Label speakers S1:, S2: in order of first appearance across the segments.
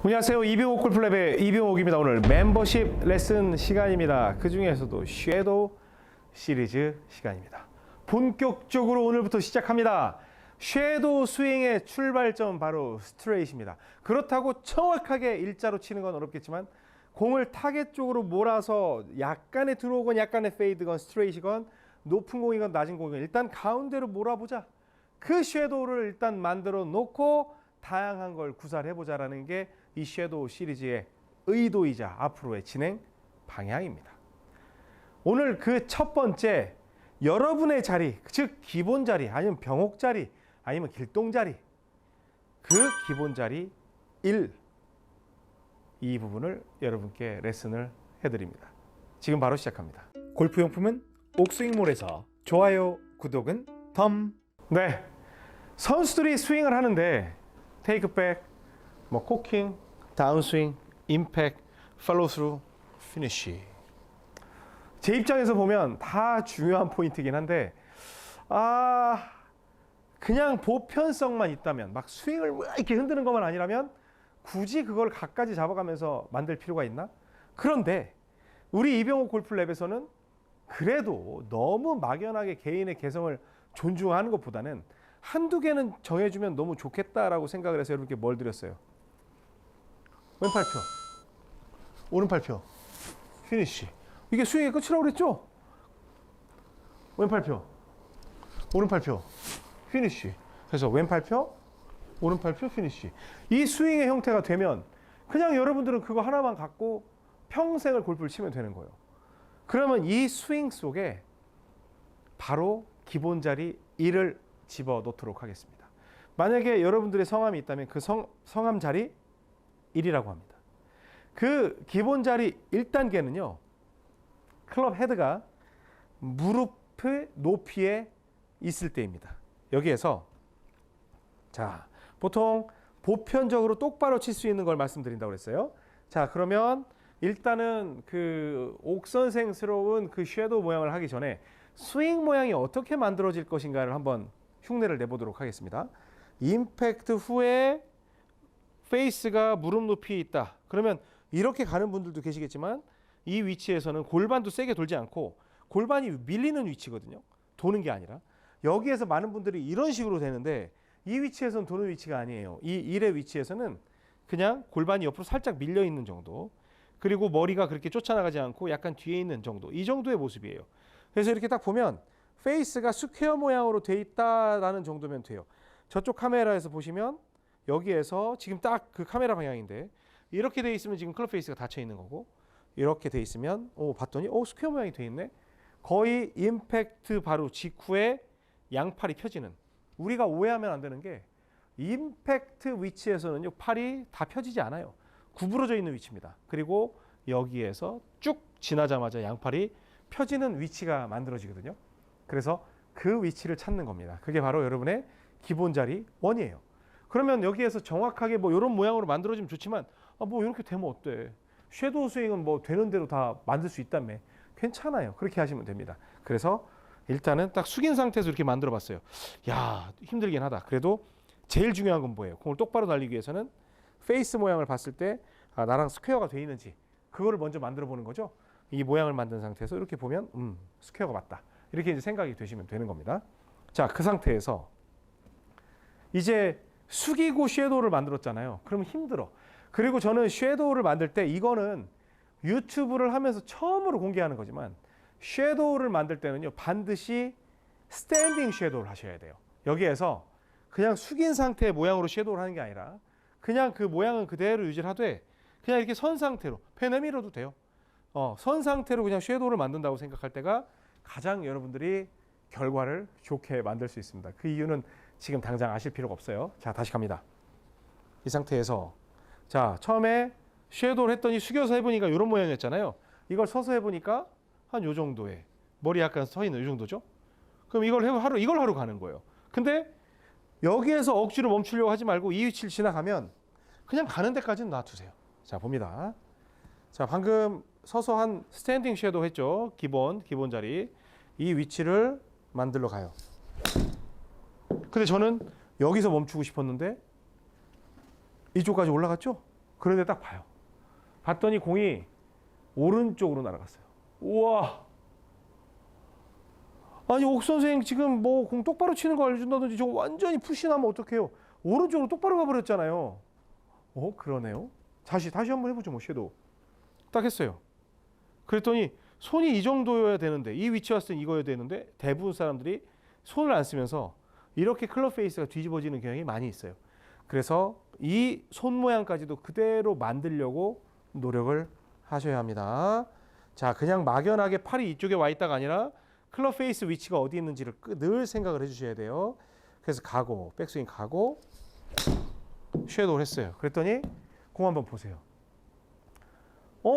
S1: 안녕하세요. 이병옥 골프랩의 이병옥입니다. 오늘 멤버십 레슨 시간입니다. 그 중에서도 섀도우 시리즈 시간입니다. 본격적으로 오늘부터 시작합니다. 섀도우 스윙의 출발점 바로 스트레이트입니다. 그렇다고 정확하게 일자로 치는 건 어렵겠지만 공을 타겟 쪽으로 몰아서 약간의 드로우건 약간의 페이드건 스트레이트건 높은 공이건 낮은 공이건 일단 가운데로 몰아보자. 그 섀도우를 일단 만들어 놓고 다양한 걸 구사를 해보자라는 게 이 섀도우 시리즈의 의도이자 앞으로의 진행 방향입니다. 오늘 그 첫 번째, 여러분의 자리, 즉 기본 자리, 아니면 병옥 자리, 아니면 길동 자리, 그 기본 자리 1, 이 부분을 여러분께 레슨을 해드립니다. 지금 바로 시작합니다. 골프용품은 옥스윙몰에서 좋아요, 구독은 덤. 네, 선수들이 스윙을 하는데 테이크백, 코킹, 다운스윙, 임팩트, 팔로우스루, 피니쉬. 제 입장에서 보면 다 중요한 포인트긴 한데 그냥 보편성만 있다면 막 스윙을 이렇게 흔드는 것만 아니라면 굳이 그걸 갖가지 잡아가면서 만들 필요가 있나? 그런데 우리 이병옥 골프랩에서는 그래도 너무 막연하게 개인의 개성을 존중하는 것보다는 한두 개는 정해주면 너무 좋겠다라고 생각을 해서 여러분께 뭘 드렸어요? 왼팔표, 오른팔표, 피니쉬. 이게 스윙의 끝이라고 그랬죠? 왼팔표, 오른팔표, 피니쉬. 그래서 왼팔표, 오른팔표, 피니쉬. 이 스윙의 형태가 되면 그냥 여러분들은 그거 하나만 갖고 평생을 골프를 치면 되는 거예요. 그러면 이 스윙 속에 바로 기본 자리 1을 집어 넣도록 하겠습니다. 만약에 여러분들의 성함이 있다면 그 성함 자리 1이라고 합니다. 그 기본 자리 1단계는요. 클럽 헤드가 무릎의 높이에 있을 때입니다. 여기에서 자, 보통 보편적으로 똑바로 칠 수 있는 걸 말씀드린다고 그랬어요. 자, 그러면 일단은 그 옥선생스러운 그 섀도우 모양을 하기 전에 스윙 모양이 어떻게 만들어질 것인가를 한번 흉내를 내보도록 하겠습니다. 임팩트 후에 페이스가 무릎 높이에 있다. 그러면 이렇게 가는 분들도 계시겠지만 이 위치에서는 골반도 세게 돌지 않고 골반이 밀리는 위치거든요. 도는 게 아니라. 여기에서 많은 분들이 이런 식으로 되는데 이 위치에서는 도는 위치가 아니에요. 이 1의 위치에서는 그냥 골반이 옆으로 살짝 밀려 있는 정도. 그리고 머리가 그렇게 쫓아나가지 않고 약간 뒤에 있는 정도. 이 정도의 모습이에요. 그래서 이렇게 딱 보면 페이스가 스퀘어 모양으로 돼 있다라는 정도면 돼요. 저쪽 카메라에서 보시면 여기에서 지금 딱 그 카메라 방향인데 이렇게 돼 있으면 지금 클럽 페이스가 닫혀 있는 거고 이렇게 돼 있으면 봤더니 스퀘어 모양이 돼 있네. 거의 임팩트 바로 직후에 양팔이 펴지는. 우리가 오해하면 안 되는 게 임팩트 위치에서는요 팔이 다 펴지지 않아요. 구부러져 있는 위치입니다. 그리고 여기에서 쭉 지나자마자 양팔이 펴지는 위치가 만들어지거든요. 그래서 그 위치를 찾는 겁니다. 그게 바로 여러분의 기본 자리 1이에요. 그러면 여기에서 정확하게 이런 모양으로 만들어지면 좋지만 이렇게 되면 어때? 섀도우 스윙은 되는 대로 다 만들 수 있다며. 괜찮아요. 그렇게 하시면 됩니다. 그래서 일단은 딱 숙인 상태에서 이렇게 만들어 봤어요. 야, 힘들긴 하다. 그래도 제일 중요한 건 뭐예요? 공을 똑바로 날리기 위해서는 페이스 모양을 봤을 때 나랑 스퀘어가 돼 있는지 그거를 먼저 만들어 보는 거죠. 이 모양을 만든 상태에서 이렇게 보면 스퀘어가 맞다. 이렇게 이제 생각이 되시면 되는 겁니다. 자, 그 상태에서 이제 숙이고 섀도우를 만들었잖아요. 그러면 힘들어. 그리고 저는 섀도우를 만들 때 이거는 유튜브를 하면서 처음으로 공개하는 거지만 섀도우를 만들 때는요 반드시 스탠딩 섀도우를 하셔야 돼요. 여기에서 그냥 숙인 상태의 모양으로 섀도우를 하는 게 아니라 그냥 그 모양은 그대로 유지를 하되 그냥 이렇게 선 상태로 펜 내밀어도 돼요. 선 상태로 그냥 섀도우를 만든다고 생각할 때가 가장 여러분들이 결과를 좋게 만들 수 있습니다. 그 이유는 지금 당장 아실 필요가 없어요. 자, 다시 갑니다. 이 상태에서 자, 처음에 섀도우를 했더니 숙여서 해보니까 이런 모양이었잖아요. 이걸 서서 해보니까 한 요 정도에 머리 약간 서 있는 이 정도죠. 그럼 이걸 하루 가는 거예요. 근데 여기에서 억지로 멈추려고 하지 말고 이 위치를 지나가면 그냥 가는 데까지는 놔두세요. 자, 봅니다. 자, 방금 서서 한 스탠딩 섀도우 했죠. 기본 자리. 이 위치를 만들러 가요. 근데 저는 여기서 멈추고 싶었는데 이쪽까지 올라갔죠? 그런데 딱 봐요. 봤더니 공이 오른쪽으로 날아갔어요. 우와. 아니 옥 선생 지금 뭐 공 똑바로 치는 거 알려준다든지 저 완전히 푸신하면 어떡해요. 오른쪽으로 똑바로 가버렸잖아요. 그러네요. 다시 한번 해보죠. 뭐 섀도우. 딱 했어요. 그랬더니 손이 이 정도여야 되는데 이 위치 왔을 땐 이거여야 되는데 대부분 사람들이 손을 안 쓰면서 이렇게 클럽 페이스가 뒤집어지는 경향이 많이 있어요. 그래서 이 손 모양까지도 그대로 만들려고 노력을 하셔야 합니다. 자, 그냥 막연하게 팔이 이쪽에 와 있다가 아니라 클럽 페이스 위치가 어디 있는지를 늘 생각을 해주셔야 돼요. 그래서 가고 백스윙 가고 섀도우를 했어요. 그랬더니 공 한번 보세요.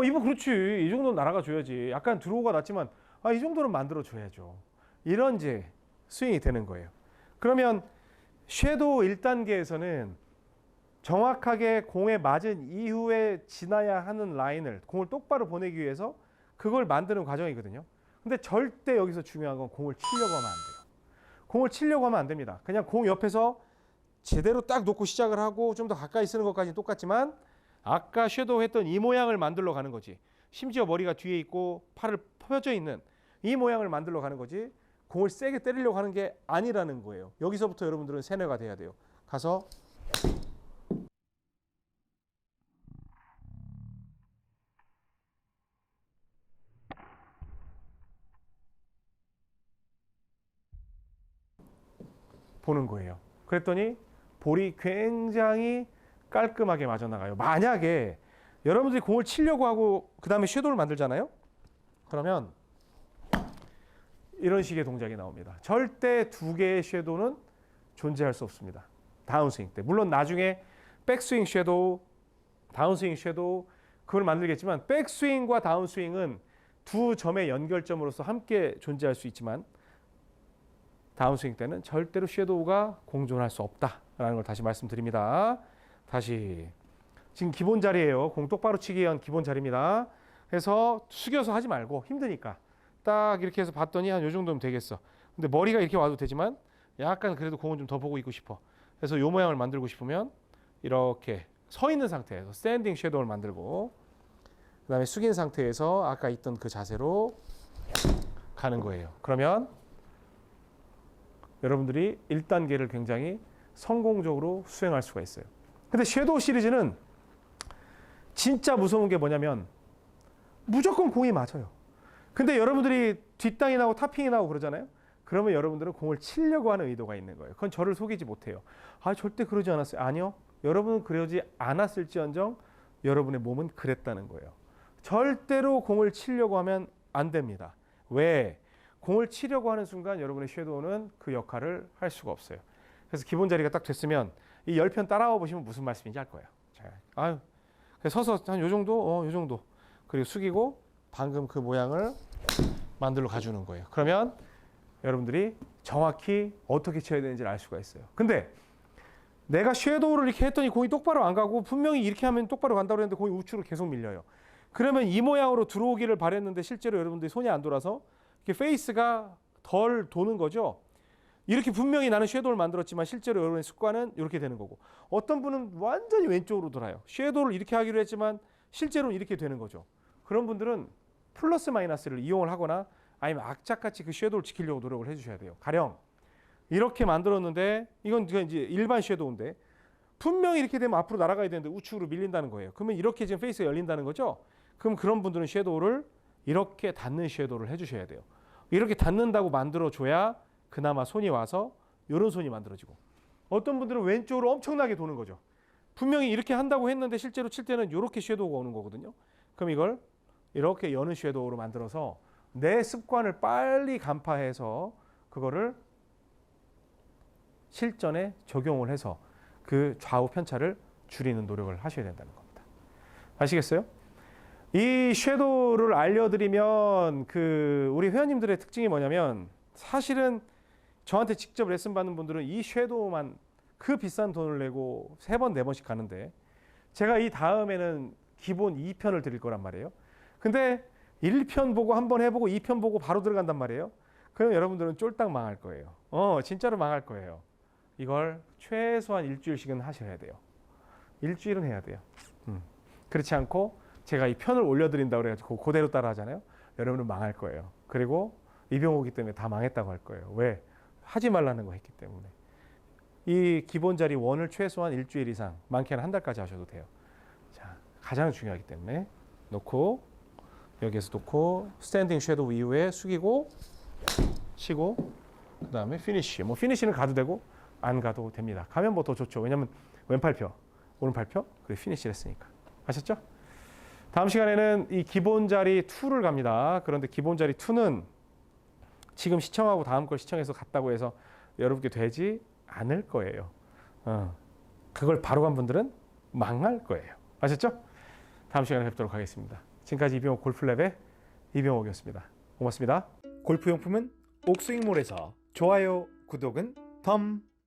S1: 이분 그렇지. 이 정도는 날아가 줘야지. 약간 드로우가 낮지만 이 정도는 만들어 줘야죠. 이런 이제 스윙이 되는 거예요. 그러면 섀도우 1단계에서는 정확하게 공에 맞은 이후에 지나야 하는 라인을 공을 똑바로 보내기 위해서 그걸 만드는 과정이거든요. 근데 절대 여기서 중요한 건 공을 치려고 하면 안 돼요. 공을 치려고 하면 안 됩니다. 그냥 공 옆에서 제대로 딱 놓고 시작을 하고 좀 더 가까이 쓰는 것까지는 똑같지만 아까 섀도우 했던 이 모양을 만들러 가는 거지. 심지어 머리가 뒤에 있고 팔을 펴져 있는 이 모양을 만들러 가는 거지. 공을 세게 때리려고 하는 게 아니라는 거예요. 여기서부터 여러분들은 세뇌가 돼야 돼요. 가서 보는 거예요. 그랬더니 볼이 굉장히 깔끔하게 맞아나가요. 만약에 여러분들이 공을 치려고 하고 그 다음에 섀도우를 만들잖아요. 그러면 이런 식의 동작이 나옵니다. 절대 두 개의 섀도우는 존재할 수 없습니다. 다운스윙 때. 물론 나중에 백스윙 섀도우, 다운스윙 섀도우 그걸 만들겠지만 백스윙과 다운스윙은 두 점의 연결점으로서 함께 존재할 수 있지만 다운스윙 때는 절대로 섀도우가 공존할 수 없다라는 걸 다시 말씀드립니다. 다시 지금 기본 자리예요. 공 똑바로 치기 위한 기본 자리입니다. 그래서 숙여서 하지 말고 힘드니까 딱 이렇게 해서 봤더니 한 요 정도면 되겠어. 근데 머리가 이렇게 와도 되지만 약간 그래도 공은 좀 더 보고 있고 싶어. 그래서 요 모양을 만들고 싶으면 이렇게 서 있는 상태에서 스탠딩 섀도우를 만들고 그 다음에 숙인 상태에서 아까 있던 그 자세로 가는 거예요. 그러면 여러분들이 1단계를 굉장히 성공적으로 수행할 수가 있어요. 근데 섀도우 시리즈는 진짜 무서운 게 뭐냐면 무조건 공이 맞아요. 근데 여러분들이 뒷땅이 나고 탑핑이 나고 그러잖아요. 그러면 여러분들은 공을 치려고 하는 의도가 있는 거예요. 그건 저를 속이지 못해요. 절대 그러지 않았어요. 아니요. 여러분은 그러지 않았을지언정 여러분의 몸은 그랬다는 거예요. 절대로 공을 치려고 하면 안 됩니다. 왜? 공을 치려고 하는 순간 여러분의 섀도우는 그 역할을 할 수가 없어요. 그래서 기본 자리가 딱 됐으면 이 10편 따라와 보시면 무슨 말씀인지 알 거예요. 자, 서서 한 요 정도, 요 정도. 그리고 숙이고 방금 그 모양을 만들어 가주는 거예요. 그러면 여러분들이 정확히 어떻게 쳐야 되는지를 알 수가 있어요. 근데 내가 섀도우를 이렇게 했더니 공이 똑바로 안 가고 분명히 이렇게 하면 똑바로 간다고 했는데 공이 우측으로 계속 밀려요. 그러면 이 모양으로 들어오기를 바랬는데 실제로 여러분들이 손이 안 돌아서 이렇게 페이스가 덜 도는 거죠. 이렇게 분명히 나는 섀도우를 만들었지만 실제로 여러분의 습관은 이렇게 되는 거고 어떤 분은 완전히 왼쪽으로 돌아요. 섀도우를 이렇게 하기로 했지만 실제로는 이렇게 되는 거죠. 그런 분들은 플러스 마이너스를 이용을 하거나 아니면 악착같이 그 섀도우를 지키려고 노력을 해주셔야 돼요. 가령 이렇게 만들었는데 이건 이제 일반 섀도우인데 분명히 이렇게 되면 앞으로 날아가야 되는데 우측으로 밀린다는 거예요. 그러면 이렇게 지금 페이스가 열린다는 거죠. 그럼 그런 분들은 섀도우를 이렇게 닿는 섀도우를 해주셔야 돼요. 이렇게 닿는다고 만들어줘야 그나마 손이 와서 이런 손이 만들어지고 어떤 분들은 왼쪽으로 엄청나게 도는 거죠. 분명히 이렇게 한다고 했는데 실제로 칠 때는 이렇게 섀도우가 오는 거거든요. 그럼 이걸 이렇게 여는 섀도우로 만들어서 내 습관을 빨리 간파해서 그거를 실전에 적용을 해서 그 좌우 편차를 줄이는 노력을 하셔야 된다는 겁니다. 아시겠어요? 이 섀도우를 알려드리면 우리 회원님들의 특징이 뭐냐면 사실은 저한테 직접 레슨 받는 분들은 이 섀도우만 그 비싼 돈을 내고 3번, 4번씩 가는데 제가 이 다음에는 기본 2편을 드릴 거란 말이에요. 근데 1편 보고 한번 해보고 2편 보고 바로 들어간단 말이에요. 그럼 여러분들은 쫄딱 망할 거예요. 진짜로 망할 거예요. 이걸 최소한 일주일씩은 하셔야 돼요. 일주일은 해야 돼요. 그렇지 않고 제가 이 편을 올려드린다고 그래가지고 그대로 따라 하잖아요. 여러분은 망할 거예요. 그리고 이병호기 때문에 다 망했다고 할 거예요. 왜? 하지 말라는 거 했기 때문에. 이 기본 자리 원을 최소한 일주일 이상, 많게는 한 달까지 하셔도 돼요. 자, 가장 중요하기 때문에 놓고 여기에서 놓고 스탠딩 섀도우 이후에 숙이고 치고 그 다음에 피니쉬. 뭐 피니쉬는 가도 되고 안 가도 됩니다. 가면 뭐 더 좋죠. 왜냐면 왼팔표, 오른팔표 그리고 피니쉬를 했으니까. 아셨죠? 다음 시간에는 이 기본 자리 2를 갑니다. 그런데 기본 자리 2는 지금 시청하고 다음 걸 시청해서 갔다고 해서 여러분께 되지 않을 거예요. 그걸 바로 간 분들은 망할 거예요. 아셨죠? 다음 시간에 뵙도록 하겠습니다. 지금까지 이병옥 골프랩의 이병옥이었습니다. 고맙습니다. 골프용품은 옥스윙몰에서 좋아요, 구독은 덤.